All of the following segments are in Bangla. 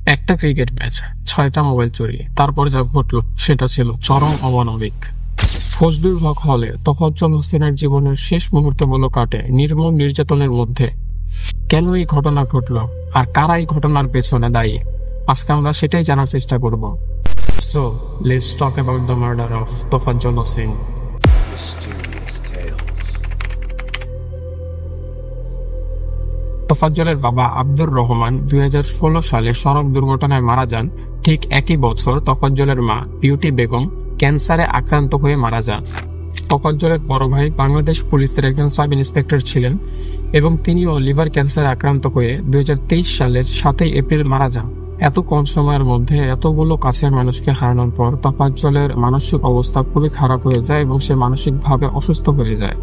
একটা ক্রিকেট ম্যাচ, 6টা মোবাইল চুরি, তারপর যা ঘটল সেটা ছিল চরম অমানবিক। ফজলুল হক হলে তোফাজ্জল হোসেনের জীবনের শেষ মুহূর্তগুলো কাটে নির্মম নির্যাতনের মধ্যে। কেন এই ঘটনা ঘটল আর কারা এই ঘটনার পেছনে দায়ী, আজকে আমরা সেটাই জানার চেষ্টা করব। So let's talk about the murder of Tofazzal Hossain. তোফাজ্জলের বাবা আব্দুর রহমান 2016 সালে সড়ক দুর্ঘটনায় মারা যান। ঠিক একই বছর তোফাজ্জলের মা বিউটি বেগম ক্যান্সারে আক্রান্ত হয়ে মারা যান। তোফাজ্জলের বড় ভাই বাংলাদেশ পুলিশের একজন সাব ইন্সপেক্টর ছিলেন এবং তিনিও লিভার ক্যান্সারে আক্রান্ত হয়ে 2023 সালের 7 এপ্রিল মারা যান। এত কম সময়ের মধ্যে এতগুলো কাছের মানুষকে হারানোর পর তোফাজ্জলের মানসিক অবস্থা খুবই খারাপ হয়ে যায় এবং সে মানসিকভাবে অসুস্থ হয়ে যায়।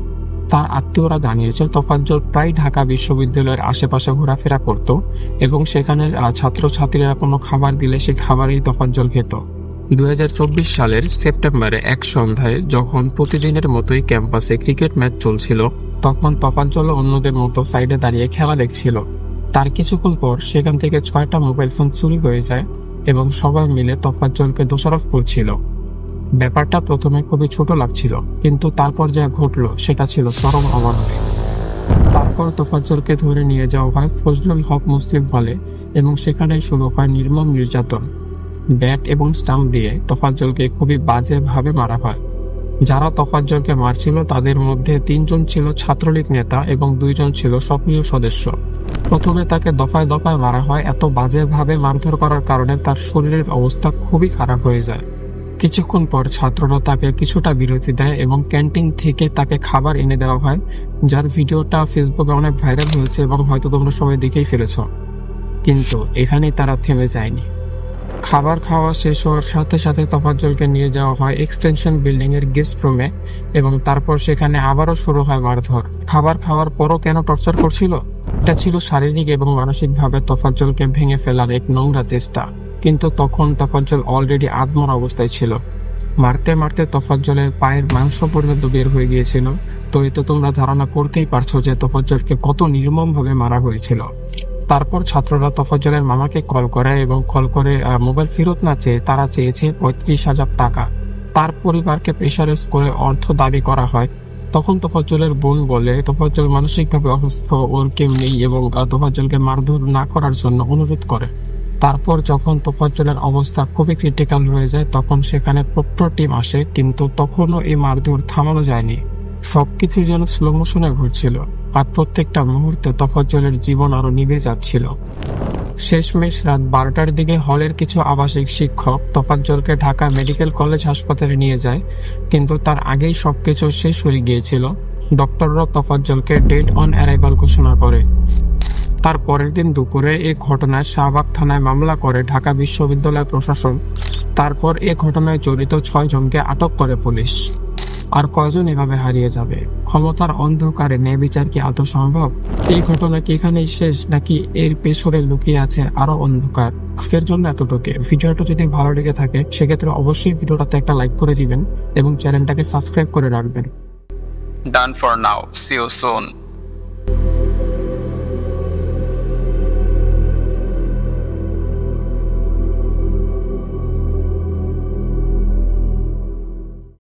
তার আত্মীয়রা জানিয়েছে তোফাজ্জল প্রায় ঢাকা বিশ্ববিদ্যালয়ের আশেপাশে ঘোরাফেরা করত এবং সেখানের ছাত্রছাত্রীরা কোনো খাবার দিলে সেই খাবারই তোফাজ্জল খেত। 2024 সালের সেপ্টেম্বরে এক সন্ধ্যায় যখন প্রতিদিনের মতোই ক্যাম্পাসে ক্রিকেট ম্যাচ চলছিল, তখন তোফাজ্জল অন্যদের মতো সাইডে দাঁড়িয়ে খেলা দেখছিল। তার কিছুক্ষণ পর সেখান থেকে 6টা মোবাইল ফোন চুরি হয়ে যায় এবং সবাই মিলে তোফাজ্জলকে দোষারোপ করছিল। ব্যাপারটা প্রথমে খুবই ছোট লাগছিল, কিন্তু তারপর যা ঘটলো সেটা ছিল চরম অমানবিক। তারপর তোফাজ্জলকে ধরে নিয়ে যাওয়া হয় ফজলুল হক মুসলিম হলে এবং সেখানেই শুরু হয় নির্মম নির্যাতন। ব্যাট এবং স্টাম্প দিয়ে তোফাজ্জলকে খুবই বাজেভাবে মারা হয়। যারা তোফাজ্জলকে মারছিল তাদের মধ্যে 3 জন ছিল ছাত্রলীগ নেতা এবং 2 জন ছিল সক্রিয় সদস্য। প্রথমে তাকে দফায় দফায় মারা হয়। এত বাজেভাবে মারধর করার কারণে তার শরীরের অবস্থা খুবই খারাপ হয়ে যায়। কিছুক্ষণ পর ছাত্ররা তাকে কিছুটা বিরতি দেয় এবং ক্যান্টিন থেকে তাকে খাবার এনে দেওয়া হয়, যার ভিডিওটা ফেসবুকে অনেক ভাইরাল হয়েছে এবং হয়তো তোমরা সবাই দেখেই ফেলেছ। কিন্তু এখানেই তারা থেমে যায়নি। খাবার খাওয়া শেষ হওয়ার সাথে সাথে তোফাজ্জলকে নিয়ে যাওয়া হয় এক্সটেনশন বিল্ডিং এর গেস্ট রুমে এবং তারপর সেখানে আবারও শুরু হয় মারধর। খাবার খাওয়ার পরও কেন টর্চার করছিল? এটা ছিল শারীরিক এবং মানসিকভাবে তোফাজ্জলকে ভেঙে ফেলার এক নোংরা চেষ্টা। কিন্তু তখন তোফাজ্জল অলরেডি আধমরা অবস্থায় ছিল। মারতে মারতে তোফাজ্জলের পায়ের মাংস পর্যন্ত বের হয়ে গিয়েছিল। তো এতে তোমরা ধারণা করতেই পারছো যে তোফাজ্জলকে কত নির্মমভাবে মারা হয়েছিল। তারপর ছাত্ররা তোফাজ্জলের মামাকে কল করে এবং কল করে মোবাইল ফেরত না চেয়ে তারা চেয়েছে 35,000 টাকা। তার পরিবারকে প্রেসারাইজ করে অর্থ দাবি করা হয়। তখন তোফাজ্জলের বোন বলে তোফাজ্জল মানসিকভাবে অসুস্থ, ওর কেউ নেই এবং তোফাজ্জলকে মারধর না করার জন্য অনুরোধ করে। তারপর যখন তোফাজ্জলের অবস্থা খুবই ক্রিটিক্যাল হয়ে যায় তখন সেখানে প্রক্টর টিম আসে, কিন্তু তখনও এই মারধর থামানো যায়নি। সবকিছু যেন স্লো মোশনে ঘুরছিল আর প্রত্যেকটা মুহূর্তে তোফাজ্জলের জীবন আরো নিভে যাচ্ছিল। শেষমেশ রাত 12টার দিকে হলের কিছু আবাসিক শিক্ষক তোফাজ্জলকে ঢাকা মেডিকেল কলেজ হাসপাতালে নিয়ে যায়, কিন্তু তার আগেই সবকিছু শেষ হয়ে গিয়েছিল। ডক্টররা তোফাজ্জলকে ডেড অন অ্যারাইভাল ঘোষণা করে। তার পরের দিন দুপুরে এই ঘটনায় শাহবাগ থানায় মামলা করে ঢাকা বিশ্ববিদ্যালয় প্রশাসন। তারপর এই ঘটনায় জড়িত 6 জনকে আটক করে পুলিশ। আর কয়জন এভাবে হারিয়ে যাবে? ক্ষমতার অন্ধকারে ন্যায় বিচার কি আদৌ সম্ভব? এই ঘটনা কি এখানেই শেষ, নাকি এর পেছনে লুকিয়ে আছে আরো অন্ধকার? আজকের জন্য এতটুকু। ভিডিওটা যদি ভালো লেগে থাকে সেক্ষেত্রে অবশ্যই ভিডিওটাতে একটা লাইক করে দিবেন এবং চ্যানেলটাকে সাবস্ক্রাইব করে রাখবেন। Done for now. See you soon.